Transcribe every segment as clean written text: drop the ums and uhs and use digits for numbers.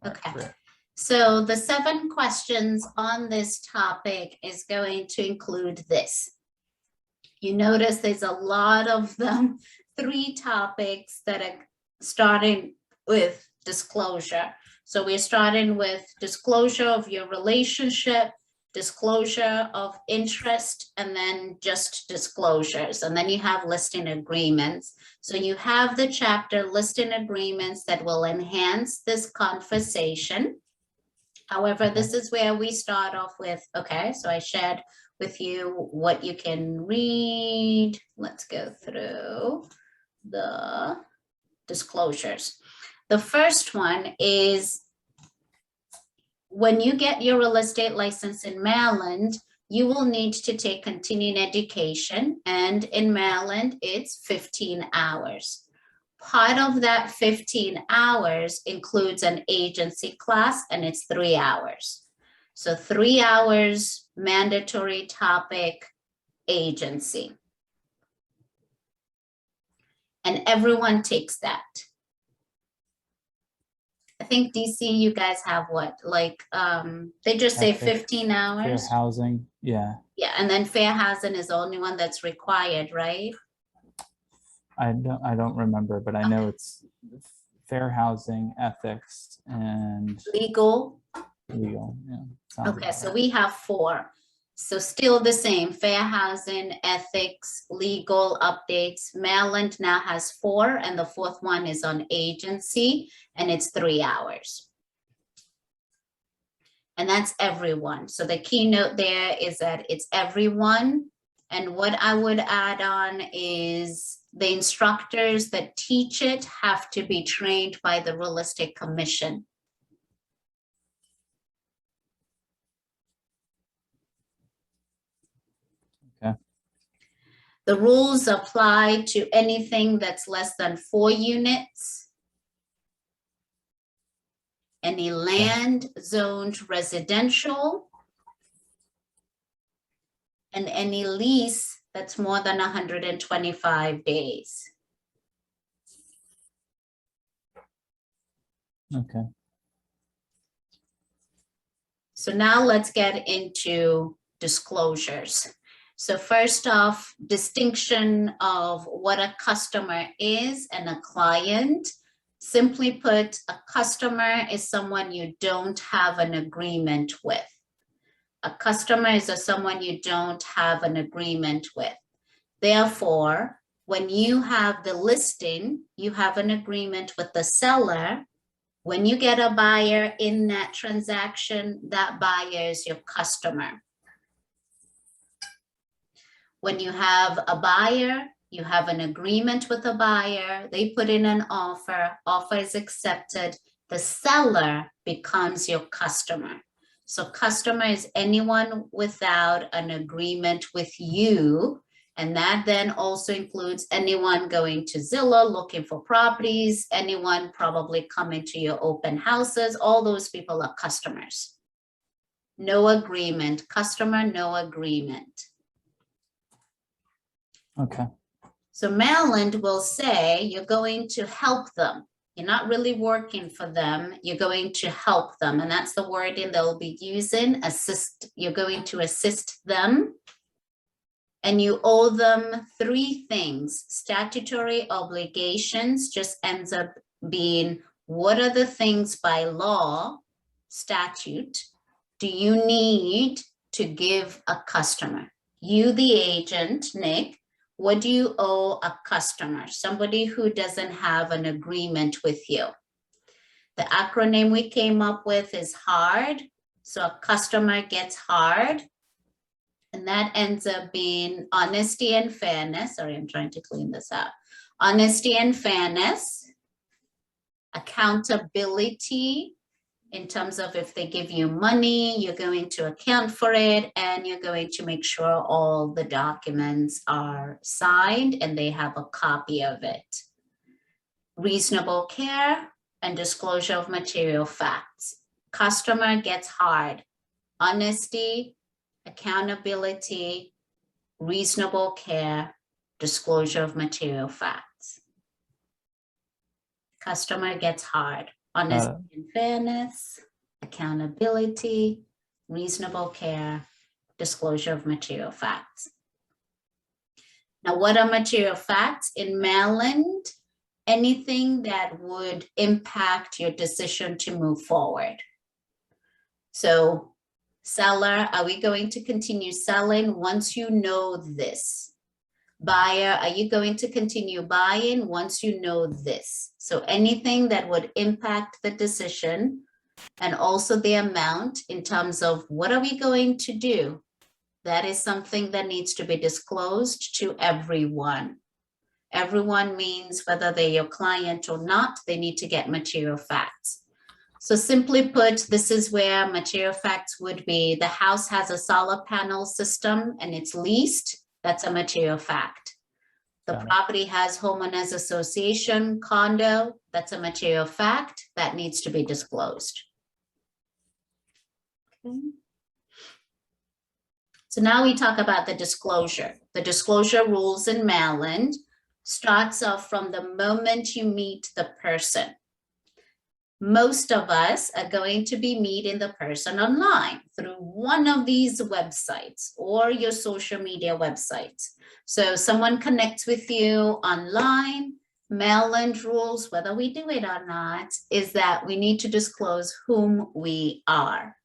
Okay. Great. So the 7 questions on this topic is going to include this. You notice there's a lot of them, 3 topics that are starting with disclosure. So we're starting with disclosure of your relationship, disclosure of interest, and then just disclosures. And then you have listing agreements. So you have the chapter listing agreements that will enhance this conversation. However, this is where we start off with, okay, so I shared with you what you can read. Let's go through the disclosures. The first one is when you get your real estate license in Maryland, you will need to take continuing education, and in Maryland, it's 15 hours. Part of that 15 hours includes an agency class, and it's 3 hours. So 3 hours, mandatory topic, agency. And everyone takes that. I think DC, you guys have what? Like, they just say 15 hours. Fair housing, yeah. Yeah, and then fair housing is the only one that's required, right? I don't remember, but I know it's fair housing, ethics, and Legal. legal. Yeah. Sounds Okay, about so right. we have 4. So still the same, fair housing, ethics, legal updates. Maryland now has 4, and the 4th one is on agency, and it's 3 hours. And that's everyone. So the keynote there is that it's everyone. And what I would add on is the instructors that teach it have to be trained by the Real Estate Commission. Okay. The rules apply to anything that's less than 4 units. Any land zoned residential, and any lease that's more than 125 days. Okay. So now let's get into disclosures. So first off, distinction of what a customer is and a client. Simply put, a customer is someone you don't have an agreement with. A customer is someone you don't have an agreement with. Therefore, when you have the listing, you have an agreement with the seller. When you get a buyer in that transaction, that buyer is your customer. When you have a buyer, you have an agreement with a buyer, they put in an offer, offer is accepted, the seller becomes your customer. So customer is anyone without an agreement with you, and that then also includes anyone going to Zillow looking for properties, anyone probably coming to your open houses, all those people are customers. No agreement, customer, no agreement. Okay. So Maryland will say you're going to help them. You're not really working for them. You're going to help them. And that's the wording they'll be using, assist. You're going to assist them. And you owe them 3 things. Statutory obligations just ends up being, what are the things by law, statute, do you need to give a customer? You, the agent, Nick, what do you owe a customer? Somebody who doesn't have an agreement with you. The acronym we came up with is HARD. So a customer gets HARD. And that ends up being honesty and fairness. Sorry, I'm trying to clean this up. Honesty and fairness. Accountability. In terms of if they give you money, you're going to account for it, and you're going to make sure all the documents are signed and they have a copy of it. Reasonable care and disclosure of material facts. Customer gets HARD. Honesty, accountability, reasonable care, disclosure of material facts. Customer gets HARD. honesty and fairness, accountability, reasonable care, disclosure of material facts. Now, what are material facts? In Maryland, anything that would impact your decision to move forward. So, seller, are we going to continue selling once you know this? Buyer, are you going to continue buying once you know this? So anything that would impact the decision and also the amount in terms of what are we going to do? That is something that needs to be disclosed to everyone. Everyone means whether they're your client or not, they need to get material facts. So simply put, this is where material facts would be: the house has a solar panel system and it's leased. That's a material fact. The property has homeowners association, condo. That's a material fact that needs to be disclosed. Okay. So now we talk about the disclosure. The disclosure rules in Maryland starts off from the moment you meet the person. Most of us are going to be meeting the person online through one of these websites or your social media websites. So someone connects with you online. Maryland rules, whether we do it or not, is that we need to disclose whom we are.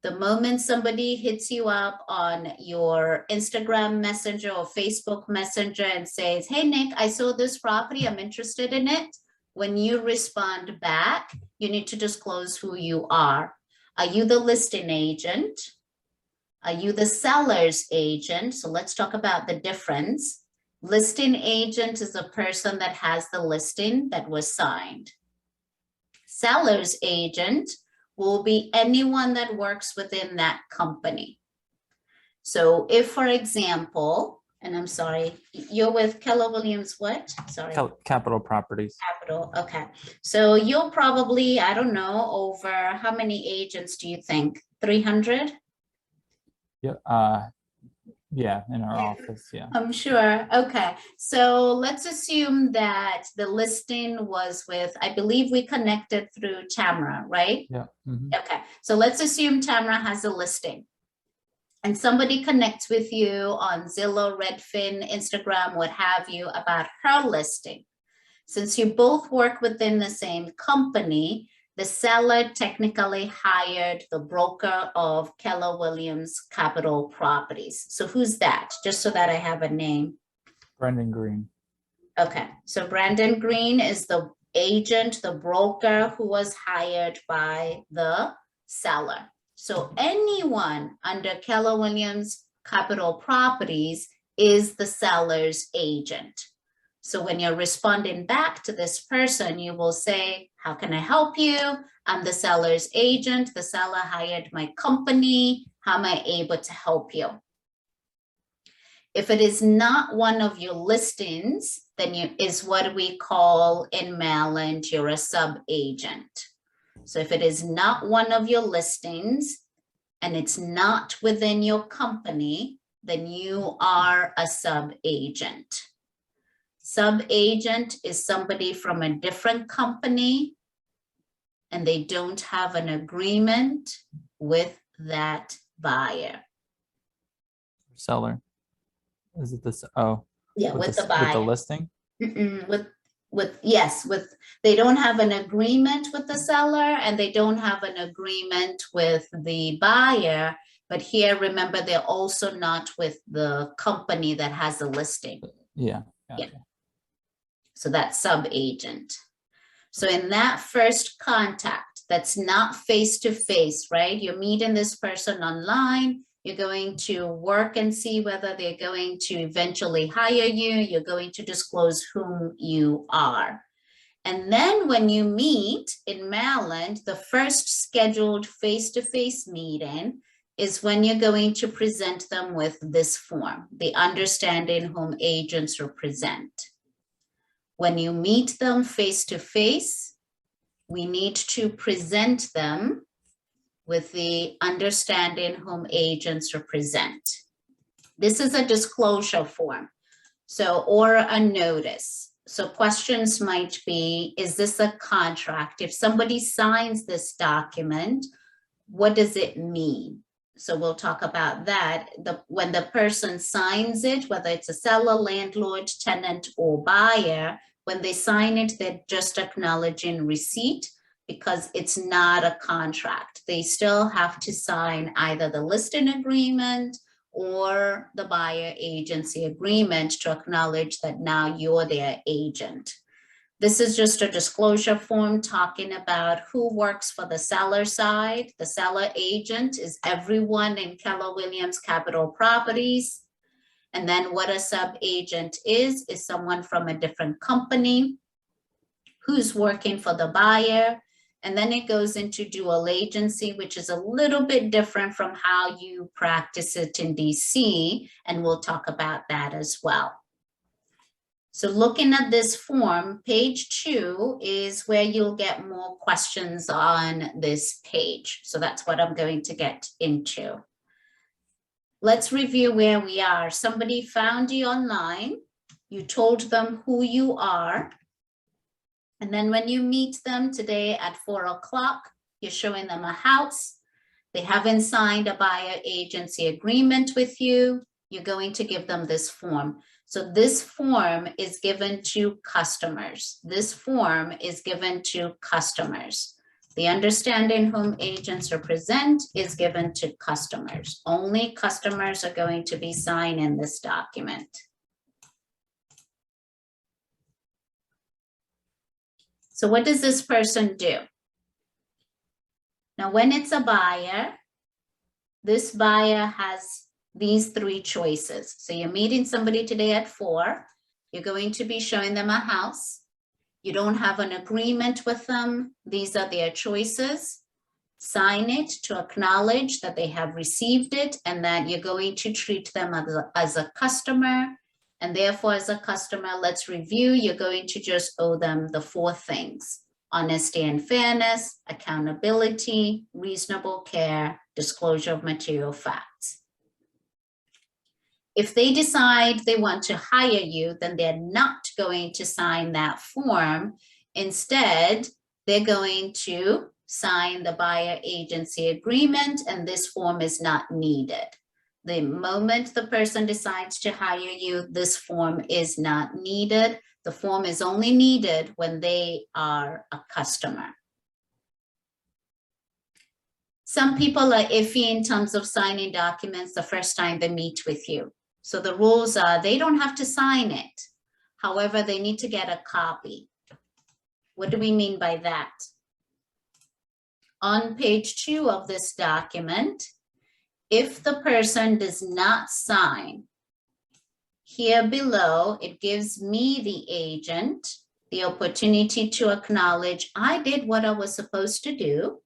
The moment somebody hits you up on your Instagram Messenger or Facebook Messenger and says, hey, Nick, I saw this property, I'm interested in it. When you respond back, you need to disclose who you are. Are you the listing agent? Are you the seller's agent? So let's talk about the difference. Listing agent is a person that has the listing that was signed. Seller's agent will be anyone that works within that company. So if, for example, and I'm sorry, you're with Keller Williams what? Sorry. Capital Properties. Capital, okay. So you'll probably, I don't know, over how many agents do you think? 300? Yeah, in our office, yeah. I'm sure, okay. So let's assume that the listing was with, I believe we connected through Tamara, right? Yeah. Okay, so let's assume Tamara has a listing. And somebody connects with you on Zillow, Redfin, Instagram, what have you, about her listing. Since you both work within the same company, the seller technically hired the broker of Keller Williams Capital Properties. So who's that? Just so that I have a name. Brendan Green. Okay, so Brandon Green is the agent, the broker who was hired by the seller. So anyone under Keller Williams Capital Properties is the seller's agent. So when you're responding back to this person, you will say, how can I help you? I'm the seller's agent. The seller hired my company. How am I able to help you? If it is not one of your listings, then is what we call in Maryland, you're a sub-agent. So if it is not one of your listings and it's not within your company, then you are a sub-agent. Sub-agent is somebody from a different company and they don't have an agreement with that buyer. Seller. Is it this? Oh, yeah, with the buyer. With the listing? They don't have an agreement with the seller and they don't have an agreement with the buyer. But here, remember, they're also not with the company that has the listing. Yeah. Gotcha. Yeah. So that's sub-agent. So in that first contact, that's not face-to-face, right? You're meeting this person online. You're going to work and see whether they're going to eventually hire you. You're going to disclose whom you are. And then when you meet in Maryland, the first scheduled face-to-face meeting is when you're going to present them with this form, the understanding whom agents represent. When you meet them face-to-face, we need to present them with the understanding whom agents represent. This is a disclosure form, so, or a notice. So questions might be, is this a contract? If somebody signs this document, what does it mean? So we'll talk about that. When the person signs it, whether it's a seller, landlord, tenant, or buyer, when they sign it, they're just acknowledging receipt because it's not a contract. They still have to sign either the listing agreement or the buyer agency agreement to acknowledge that now you're their agent. This is just a disclosure form talking about who works for the seller side. The seller agent is everyone in Keller Williams Capital Properties. And then what a sub-agent is someone from a different company who's working for the buyer. And then it goes into dual agency, which is a little bit different from how you practice it in DC. And we'll talk about that as well. So looking at this form, page 2 is where you'll get more questions on this page. So that's what I'm going to get into. Let's review where we are. Somebody found you online. You told them who you are. And then when you meet them today at 4 o'clock, you're showing them a house. They haven't signed a buyer agency agreement with you. You're going to give them this form. So this form is given to customers. This form is given to customers. The understanding whom agents represent is given to customers. Only customers are going to be signing this document. So what does this person do? Now, when it's a buyer, this buyer has these 3 choices. So you're meeting somebody today at 4. You're going to be showing them a house. You don't have an agreement with them. These are their choices. Sign it to acknowledge that they have received it and that you're going to treat them as a customer. And therefore, as a customer, let's review. You're going to just owe them the 4 things: honesty and fairness, accountability, reasonable care, disclosure of material facts. If they decide they want to hire you, then they're not going to sign that form. Instead, they're going to sign the buyer agency agreement, and this form is not needed. The moment the person decides to hire you, this form is not needed. The form is only needed when they are a customer. Some people are iffy in terms of signing documents the first time they meet with you. So the rules are they don't have to sign it. However, they need to get a copy. What do we mean by that? On page 2 of this document, if the person does not sign, here below, it gives me, the agent, the opportunity to acknowledge I did what I was supposed to do,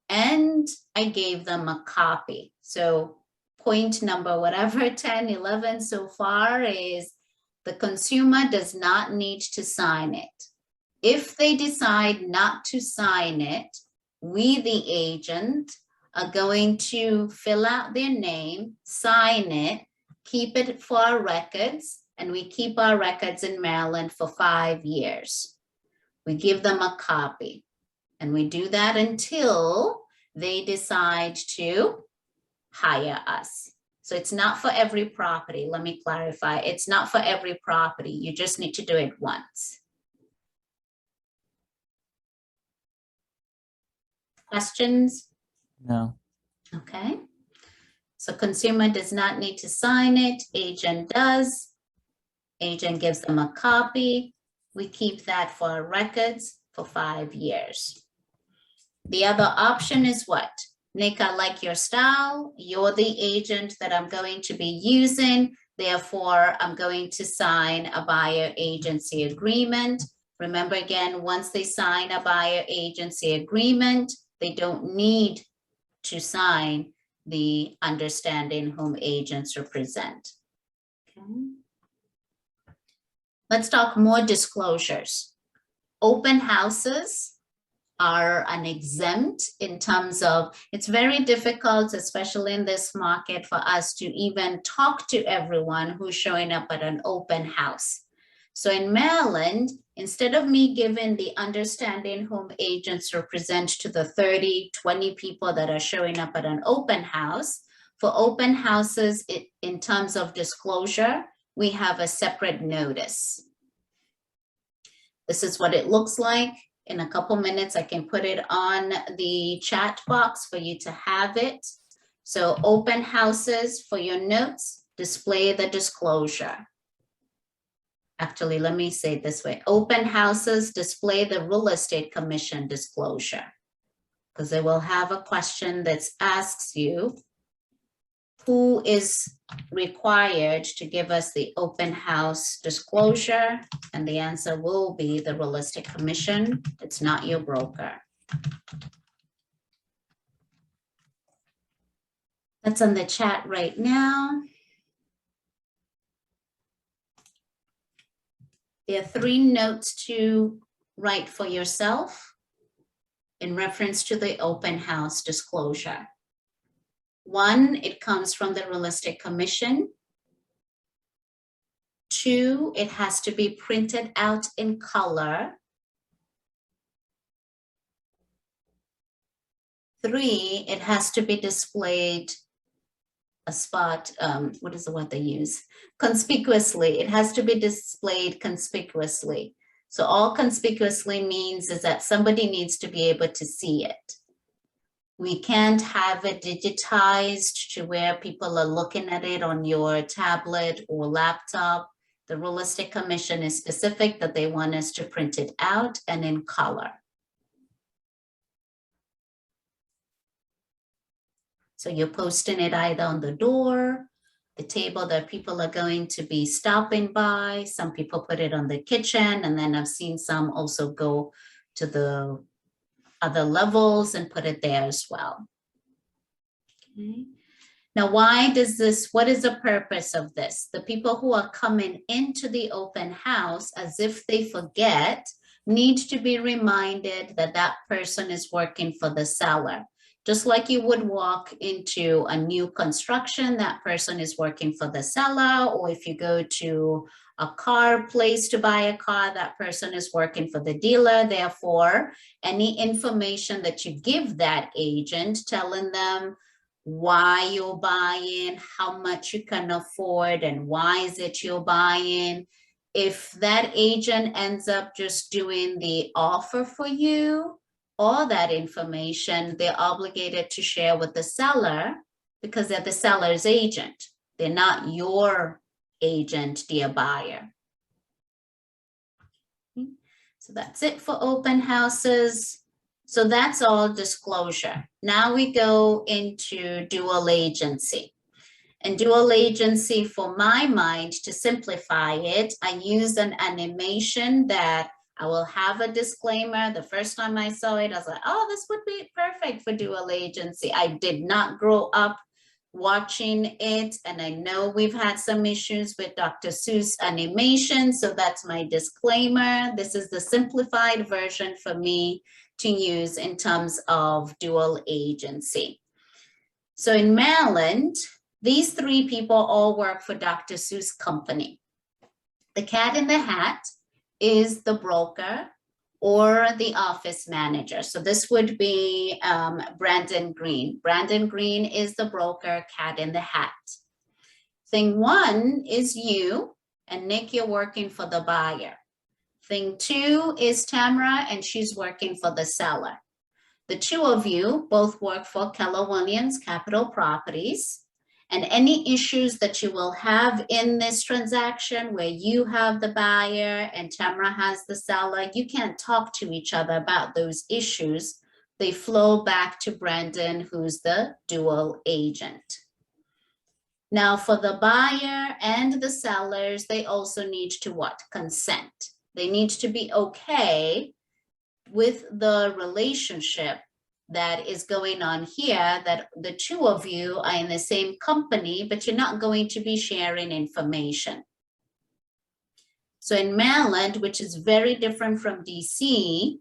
and I gave them a copy. So point number whatever, 10, 11 so far is the consumer does not need to sign it. If they decide not to sign it, we, the agent, are going to fill out their name, sign it, keep it for our records, and we keep our records in Maryland for 5 years. We give them a copy, and we do that until they decide to hire us. So it's not for every property. Let me clarify. It's not for every property. You just need to do it once. Questions? No. Okay. So consumer does not need to sign it. Agent does. Agent gives them a copy. We keep that for our records for 5 years. The other option is what? Nick, I like your style. You're the agent that I'm going to be using. Therefore, I'm going to sign a buyer agency agreement. Remember again, once they sign a buyer agency agreement, they don't need to sign the understanding whom agents represent. Okay. Let's talk more disclosures. Open houses are an exempt in terms of, it's very difficult, especially in this market, for us to even talk to everyone who's showing up at an open house. So in Maryland, instead of me giving the understanding whom agents represent to the 30, 20 people that are showing up at an open house, for open houses, in terms of disclosure, we have a separate notice. This is what it looks like. In a couple minutes, I can put it on the chat box for you to have it. So open houses, for your notes, display the disclosure. Actually, let me say it this way. Open houses display the real estate commission disclosure, because they will have a question that asks you, who is required to give us the open house disclosure? And the answer will be the real estate commission. It's not your broker. That's on the chat right now. There are 3 notes to write for yourself in reference to the open house disclosure. 1, it comes from the real estate commission. 2, it has to be printed out in color. 3, it has to be displayed a spot, what is the word they use? Conspicuously. It has to be displayed conspicuously. So all conspicuously means is that somebody needs to be able to see it. We can't have it digitized to where people are looking at it on your tablet or laptop. The real estate commission is specific that they want us to print it out and in color. So you're posting it either on the door, the table that people are going to be stopping by. Some people put it on the kitchen, and then I've seen some also go to the other levels and put it there as well. Okay. Now, why does this, what is the purpose of this? The people who are coming into the open house as if they forget need to be reminded that that person is working for the seller. Just like you would walk into a new construction, that person is working for the seller, or if you go to a car place to buy a car, that person is working for the dealer. Therefore, any information that you give that agent, telling them why you're buying, how much you can afford, and why is it you're buying, if that agent ends up just doing the offer for you, all that information they're obligated to share with the seller because they're the seller's agent. They're not your agent, dear buyer. Okay. So that's it for open houses. So that's all disclosure. Now we go into dual agency. And dual agency, for my mind, to simplify it, I used an animation that I will have a disclaimer. The first time I saw it, I was like, oh, this would be perfect for dual agency. I did not grow up watching it, and I know we've had some issues with Dr. Seuss animation, so that's my disclaimer. This is the simplified version for me to use in terms of dual agency. So in Maryland, these 3 people all work for Dr. Seuss Company. The cat in the hat is the broker or the office manager. So this would be Brandon Green. Brandon Green is the broker, cat in the hat. Thing 1 is you, and Nick, you're working for the buyer. Thing 2 is Tamara, and she's working for the seller. The 2 of you both work for Keller Williams Capital Properties. And any issues that you will have in this transaction where you have the buyer and Tamara has the seller, you can't talk to each other about those issues. They flow back to Brandon, who's the dual agent. Now for the buyer and the sellers, they also need to what? Consent. They need to be okay with the relationship that is going on here, that the 2 of you are in the same company, but you're not going to be sharing information. So in Maryland, which is very different from DC,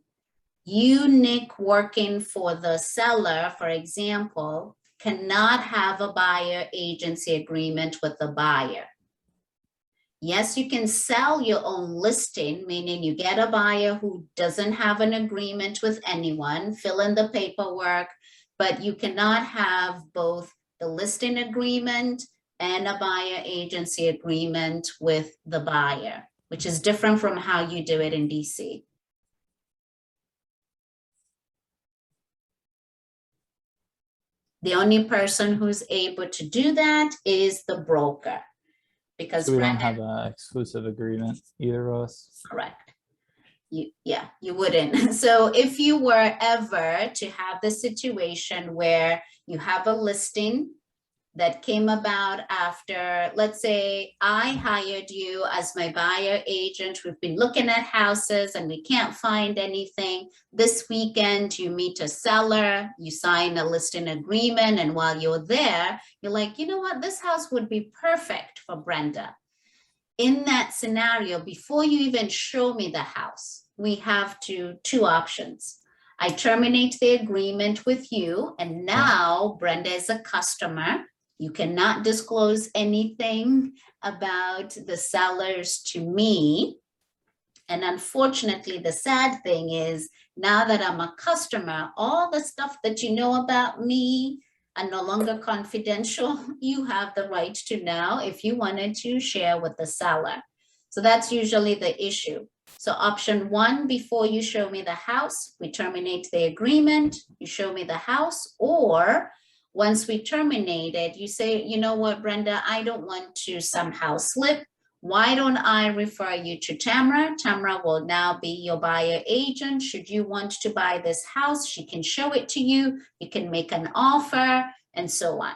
you, Nick, working for the seller, for example, cannot have a buyer agency agreement with the buyer. Yes, you can sell your own listing, meaning you get a buyer who doesn't have an agreement with anyone, fill in the paperwork, but you cannot have both the listing agreement and a buyer agency agreement with the buyer, which is different from how you do it in DC. The only person who's able to do that is the broker. Because So we don't Brenda, have an exclusive agreement, either of us. correct. Yeah, you wouldn't. So if you were ever to have the situation where you have a listing that came about after, let's say I hired you as my buyer agent, we've been looking at houses and we can't find anything. This weekend you meet a seller, you sign a listing agreement, and while you're there, you're like, you know what, this house would be perfect for Brenda. In that scenario, before you even show me the house, we have two options. I terminate the agreement with you, and now Brenda is a customer. You cannot disclose anything about the sellers to me. And unfortunately, the sad thing is, now that I'm a customer, all the stuff that you know about me are no longer confidential. You have the right to know if you wanted to share with the seller. So that's usually the issue. So option one, before you show me the house, we terminate the agreement, you show me the house, or once we terminate it, you say, you know what, Brenda, I don't want to somehow slip. Why don't I refer you to Tamara? Tamara will now be your buyer agent. Should you want to buy this house, she can show it to you. You can make an offer and so on.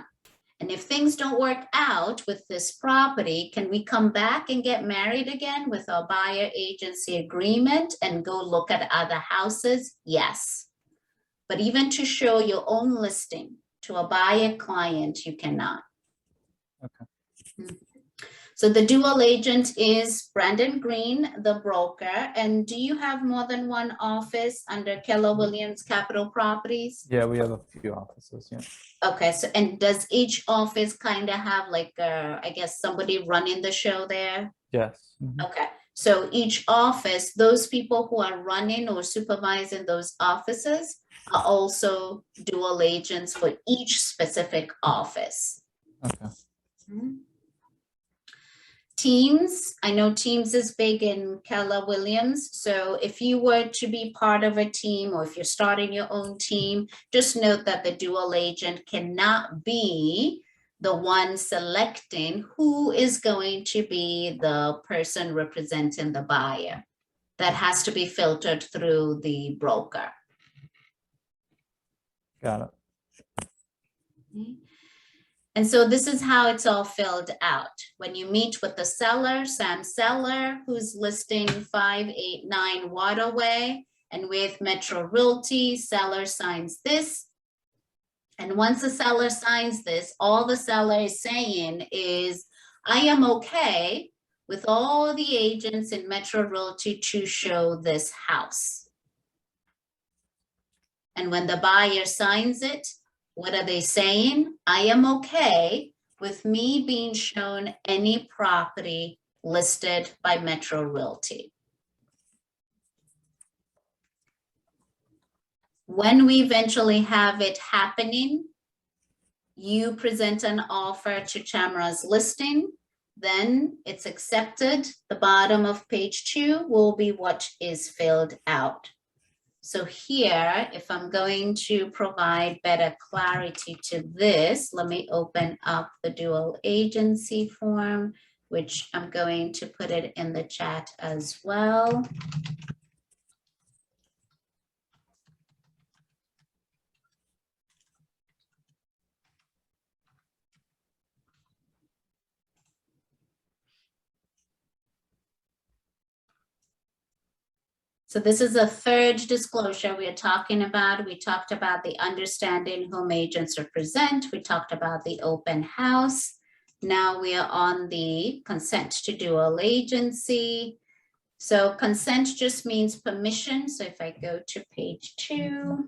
And if things don't work out with this property, can we come back and get married again with our buyer agency agreement and go look at other houses? Yes. But even to show your own listing to a buyer client, you cannot. Okay. So the dual agent is Brandon Green, the broker. And do you have more than one office under Keller Williams Capital Properties? Yeah, we have a few offices, yeah. Okay, so and does each office kind of have like, I guess, somebody running the show there? Yes. Okay, so each office, those people who are running or supervising those offices are also dual agents for each specific office. Okay. Teams, I know Teams is big in Keller Williams. So if you were to be part of a team, or if you're starting your own team, just note that the dual agent cannot be the one selecting who is going to be the person representing the buyer. That has to be filtered through the broker. Got it. Okay. And so this is how it's all filled out. When you meet with the seller, Sam Seller, who's listing 589 Waterway, and with Metro Realty, seller signs this. And once the seller signs this, all the seller is saying is, I am okay with all the agents in Metro Realty to show this house. And when the buyer signs it, what are they saying? I am okay with me being shown any property listed by Metro Realty. When we eventually have it happening, you present an offer to Tamara's listing, then it's accepted. The bottom of page 2 will be what is filled out. So here, if I'm going to provide better clarity to this, let me open up the dual agency form, which I'm going to put it in the chat as well. So this is a third disclosure we are talking about. We talked about the understanding whom agents represent. We talked about the open house. Now we are on the consent to dual agency. So consent just means permission. So if I go to page 2.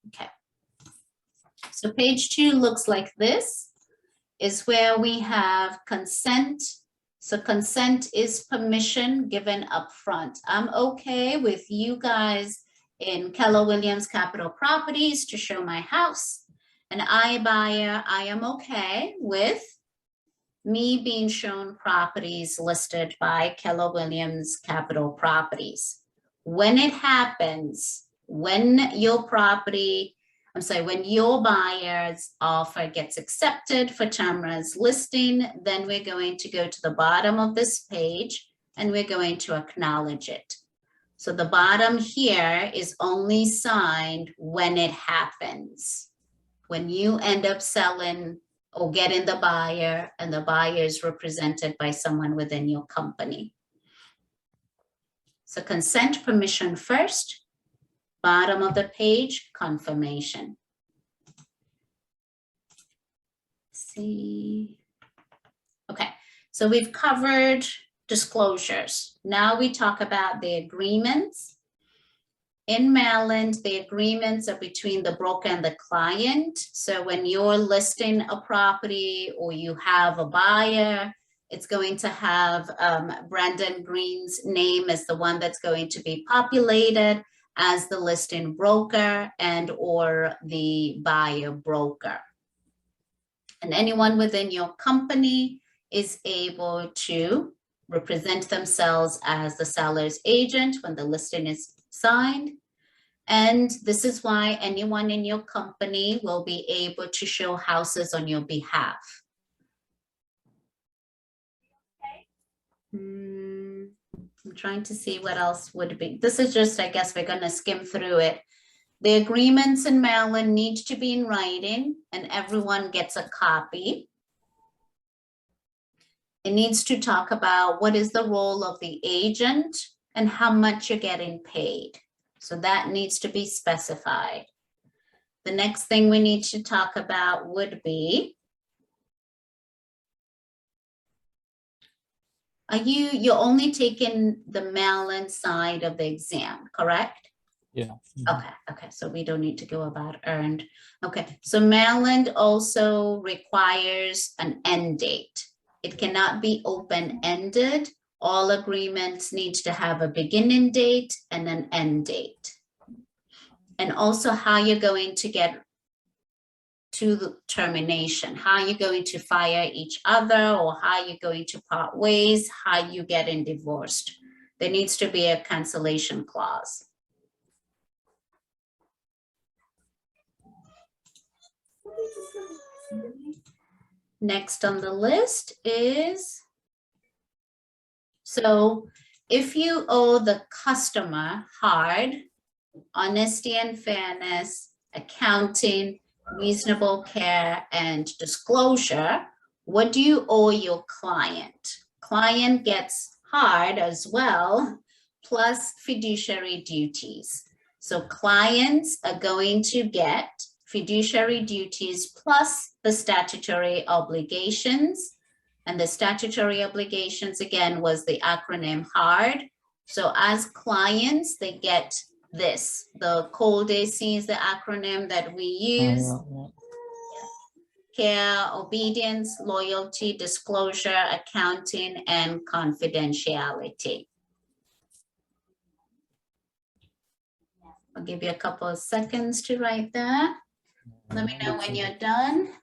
Okay. So page 2 looks like this, is where we have consent. So consent is permission given upfront. I'm okay with you guys in Keller Williams Capital Properties to show my house. And I, buyer, I am okay with me being shown properties listed by Keller Williams Capital Properties. When it happens, when your property, when your buyer's offer gets accepted for Tamara's listing, then we're going to go to the bottom of this page and we're going to acknowledge it. So the bottom here is only signed when it happens. When you end up selling or getting the buyer and the buyer is represented by someone within your company. So consent permission first, bottom of the page, confirmation. Let's see. Okay, so we've covered disclosures. Now we talk about the agreements. In Maryland, the agreements are between the broker and the client. So when you're listing a property or you have a buyer, it's going to have Brandon Green's name as the one that's going to be populated as the listing broker and or the buyer broker. And anyone within your company is able to represent themselves as the seller's agent when the listing is signed. And this is why anyone in your company will be able to show houses on your behalf. I'm trying to see what else would be. This is just, I guess we're going to skim through it. The agreements in Maryland need to be in writing and everyone gets a copy. It needs to talk about what is the role of the agent and how much you're getting paid. So that needs to be specified. The next thing we need to talk about would be, you're only taking the Maryland side of the exam, correct? Yeah. Okay, so we don't need to go about earned. Okay, so Maryland also requires an end date. It cannot be open-ended. All agreements need to have a beginning date and an end date. And also how you're going to get to the termination, how you're going to fire each other or how you're going to part ways, how you getting divorced. There needs to be a cancellation clause. Next on the list is, so if you owe the customer hard, honesty and fairness, accounting, reasonable care, and disclosure, what do you owe your client? Client gets hard as well, plus fiduciary duties. So clients are going to get fiduciary duties plus the statutory obligations. And the statutory obligations, again, was the acronym HARD. So as clients, they get this. The COLD AC is the acronym that we use. Care, obedience, loyalty, disclosure, accounting, and confidentiality. I'll give you a couple of seconds to write that. Let me know when you're done.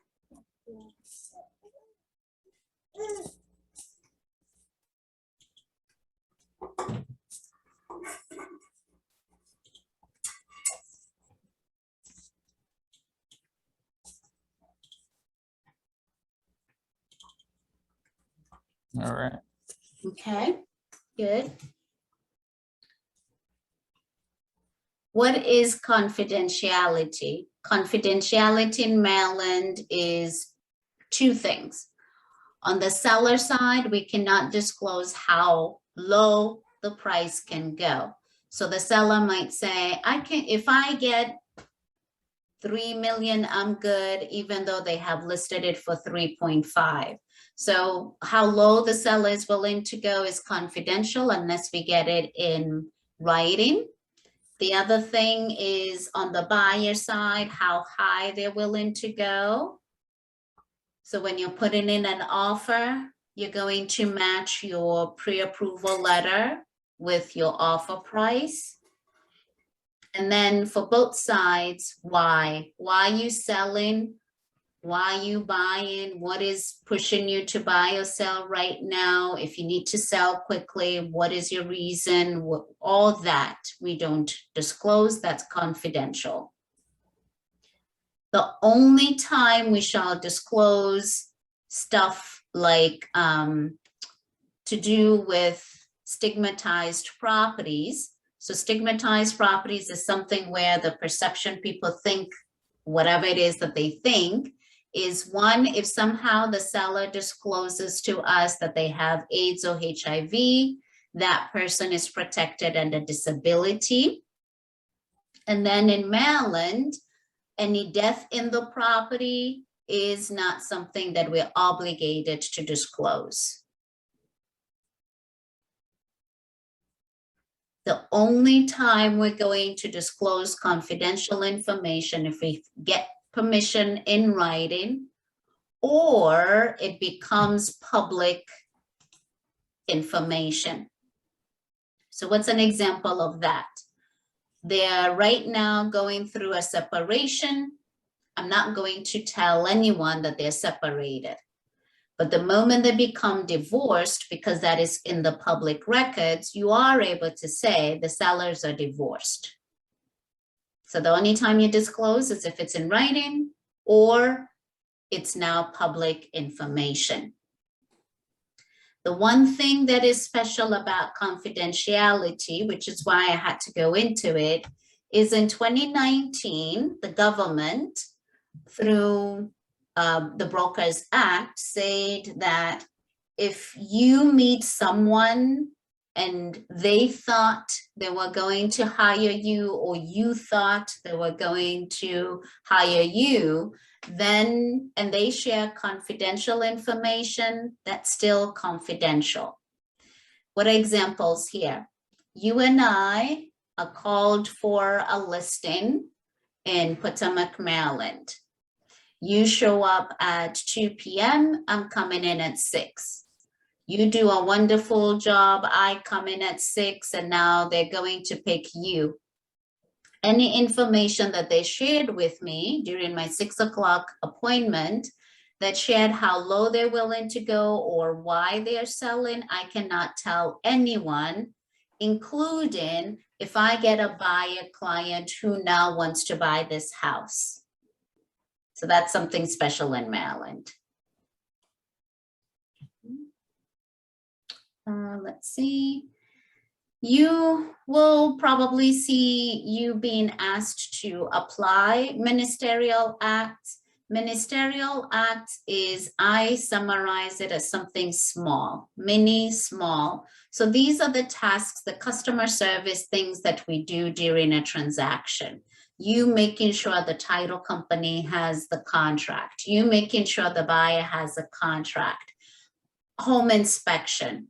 All right. Okay, good. What is confidentiality? Confidentiality in Maryland is two things. On the seller side, we cannot disclose how low the price can go. So the seller might say, if I get 3 million, I'm good, even though they have listed it for 3.5. So how low the seller is willing to go is confidential unless we get it in writing. The other thing is on the buyer side, how high they're willing to go. So when you're putting in an offer, you're going to match your pre-approval letter with your offer price. And then for both sides, why? Why are you selling? Why are you buying? What is pushing you to buy or sell right now? If you need to sell quickly, what is your reason? All that we don't disclose, that's confidential. The only time we shall disclose stuff like to do with stigmatized properties. So stigmatized properties is something where the perception people think, whatever it is that they think, is one, if somehow the seller discloses to us that they have AIDS or HIV, that person is protected under disability. And then in Maryland, any death in the property is not something that we're obligated to disclose. The only time we're going to disclose confidential information if we get permission in writing or it becomes public information. So what's an example of that? They're right now going through a separation. I'm not going to tell anyone that they're separated. But the moment they become divorced, because that is in the public records, you are able to say the sellers are divorced. So the only time you disclose is if it's in writing or it's now public information. The one thing that is special about confidentiality, which is why I had to go into it, is in 2019, the government, through the Brokers Act, said that if you meet someone and they thought they were going to hire you or you thought they were going to hire you, then, and they share confidential information, that's still confidential. What are examples here? You and I are called for a listing in Potomac, Maryland. You show up at 2 p.m., I'm coming in at 6. You do a wonderful job, I come in at 6, and now they're going to pick you. Any information that they shared with me during my 6 o'clock appointment that shared how low they're willing to go or why they're selling, I cannot tell anyone, including if I get a buyer client who now wants to buy this house. So that's something special in Maryland. Let's see. You will probably see you being asked to apply Ministerial Act. Ministerial Act is, I summarize it as something small, mini, small. So these are the tasks, the customer service things that we do during a transaction. You making sure the title company has the contract. You making sure the buyer has a contract. Home inspection.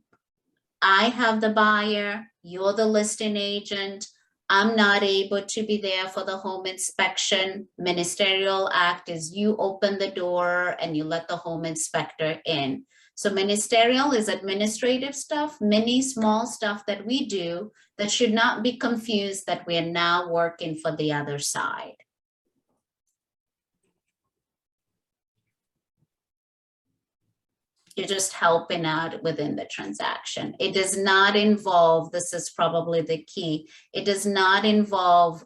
I have the buyer, you're the listing agent. I'm not able to be there for the home inspection. Ministerial Act is you open the door and you let the home inspector in. So ministerial is administrative stuff, many small stuff that we do that should not be confused that we are now working for the other side. You're just helping out within the transaction. It does not involve, this is probably the key, it does not involve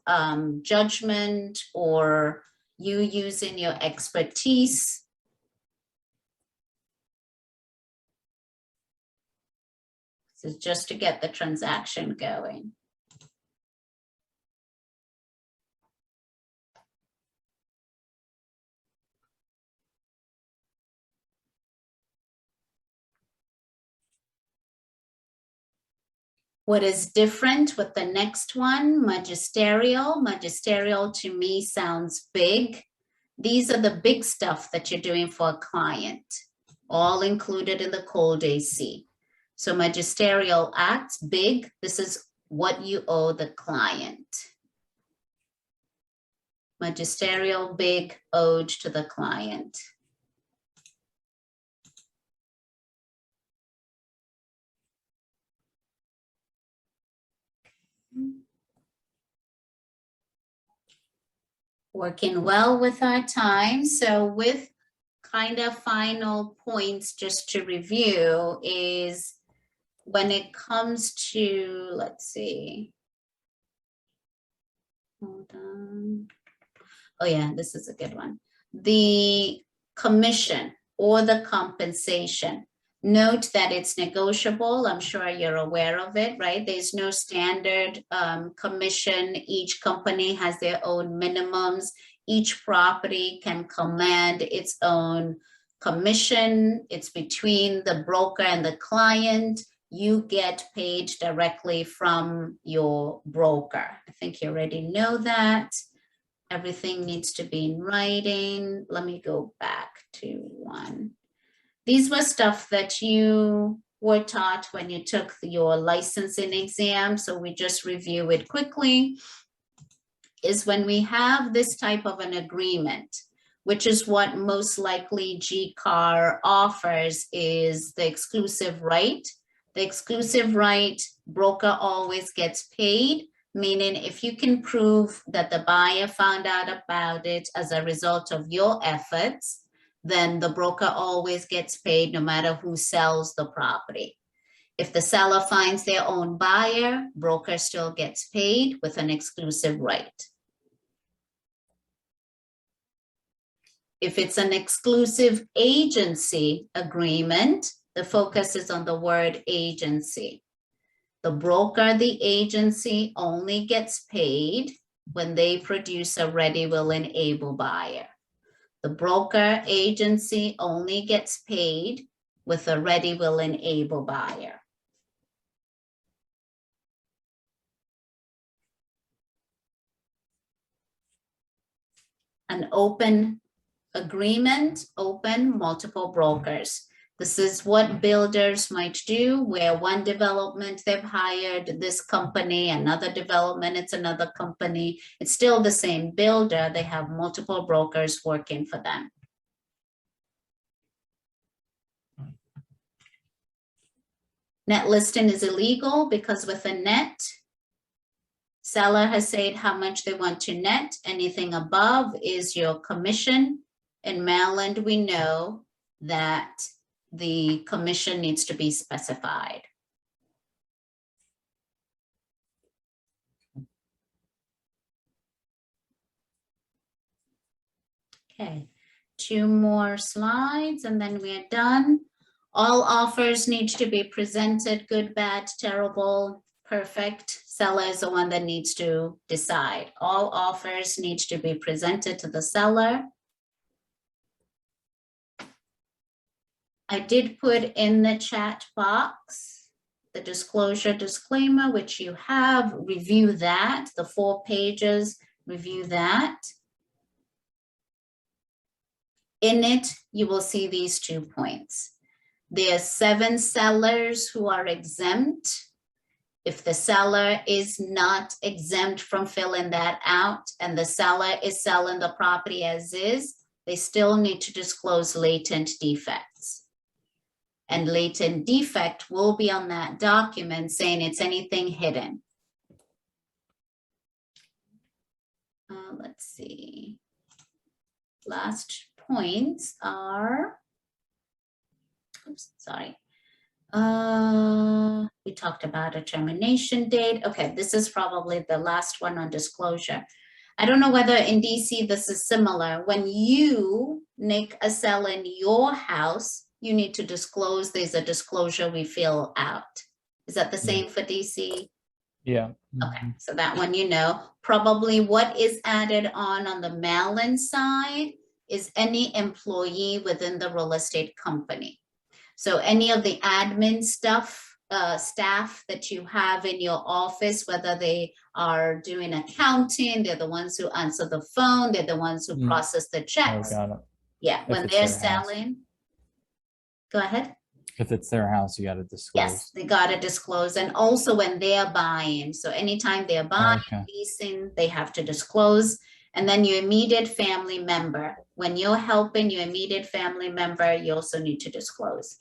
judgment or you using your expertise. This is just to get the transaction going. What is different with the next one, Magisterial? Magisterial to me sounds big. These are the big stuff that you're doing for a client, all included in the cold AC. So Magisterial Act, big, this is what you owe the client. Magisterial big ode to the client. Working well with our time. So with kind of final points just to review is when it comes to, let's see. Hold on. Oh yeah, this is a good one. The commission or the compensation. Note that it's negotiable. I'm sure you're aware of it, right? There's no standard commission. Each company has their own minimums. Each property can command its own commission. It's between the broker and the client. You get paid directly from your broker. I think you already know that. Everything needs to be in writing. Let me go back to one. These were stuff that you were taught when you took your licensing exam. So we just review it quickly. Is when we have this type of an agreement, which is what most likely GCAR offers, is the exclusive right. The exclusive right, broker always gets paid, meaning if you can prove that the buyer found out about it as a result of your efforts, then the broker always gets paid no matter who sells the property. If the seller finds their own buyer, broker still gets paid with an exclusive right. If it's an exclusive agency agreement, the focus is on the word agency. The broker, the agency, only gets paid when they produce a ready, willing, able buyer. The broker agency only gets paid with a ready, willing, able buyer. An open agreement, open, multiple brokers. This is what builders might do, where one development they've hired this company, another development it's another company. It's still the same builder. They have multiple brokers working for them. Net listing is illegal because with a net, seller has said how much they want to net. Anything above is your commission. In Maryland, we know that the commission needs to be specified. Okay, 2 more slides and then we're done. All offers need to be presented, good, bad, terrible, perfect. Seller is the one that needs to decide. All offers need to be presented to the seller. I did put in the chat box the disclosure disclaimer, which you have. Review that, the 4 pages, review that. In it, you will see these 2 points. There are 7 sellers who are exempt. If the seller is not exempt from filling that out and the seller is selling the property as is, they still need to disclose latent defects. And latent defect will be on that document saying it's anything hidden. Let's see. Last points are, oops, sorry. We talked about a termination date. Okay, this is probably the last one on disclosure. I don't know whether in DC this is similar. When you make a sell in your house, you need to disclose. There's a disclosure we fill out. Is that the same for DC? Yeah. Okay, so that one, you know, probably what is added on the Maryland side is any employee within the real estate company. So any of the admin stuff, staff that you have in your office, whether they are doing accounting, they're the ones who answer the phone, they're the ones who process the checks. Oh, got it. Yeah, when they're selling. Go ahead. If it's their house, you got to disclose. Yes, they got to disclose. And also when they're buying. So anytime they're buying, leasing, they have to disclose. And then your immediate family member. When you're helping your immediate family member, you also need to disclose.